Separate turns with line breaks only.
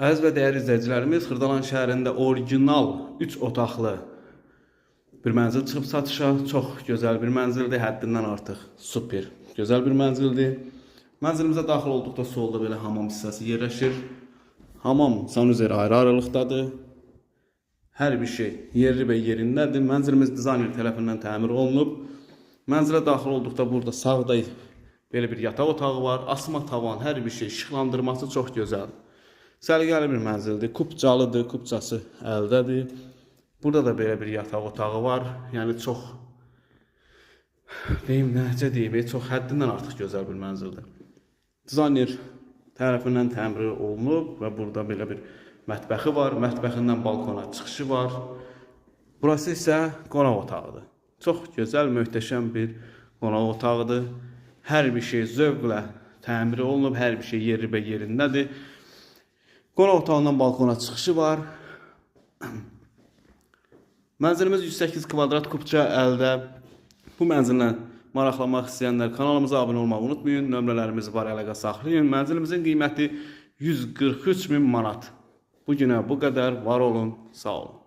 Əziz və dəyərli izləyicilərimiz, Xırdalan şəhərində orijinal 3 otaqlı bir mənzil çıxıb satışa. Çox gözəl bir mənzildir, həddindən artıq super, gözəl bir mənzildir. Mənzilimizə daxil olduqda solda belə hamam hissəsi yerləşir. Hamam sanuzeri ayrı-ayrılıqdadır. Hər bir şey yerli və yerindədir. Mənzilimiz dizayner tərəfindən təmir olunub. Mənzilə daxil olduqda burada sağda belə bir yataq otağı var. Asma tavan, hər bir şey, işıqlandırması çox gözəldir. Səliqəli bir mənzildir, kubcalıdır, kubcası əldədir. Burada da belə bir yataq otağı var. Yəni çox, necə deyim, çox həddindən artıq gözəl bir mənzildir. Dizayner tərəfindən təmir olunub və burada belə bir mətbəxi var. Mətbəxindən balkona çıxışı var. Burası isə qonaq otağıdır. Çox gözəl, möhtəşəm bir qonaq otağıdır. Hər bir şey zövqlə təmir olunub, hər bir şey yerli və yerindədir. Qonaq otağından balkona çıxışı var. Mənzilimiz 108 kvadrat kubça əldə. Bu mənzillə maraqlanmaq istəyənlər kanalımıza abunə olmağı unutmayın. Nömrələrimiz var, əlaqə saxlayın. Mənzilimizin qiyməti 143.000 manat. Bu günə bu qədər. Var olun, sağ olun.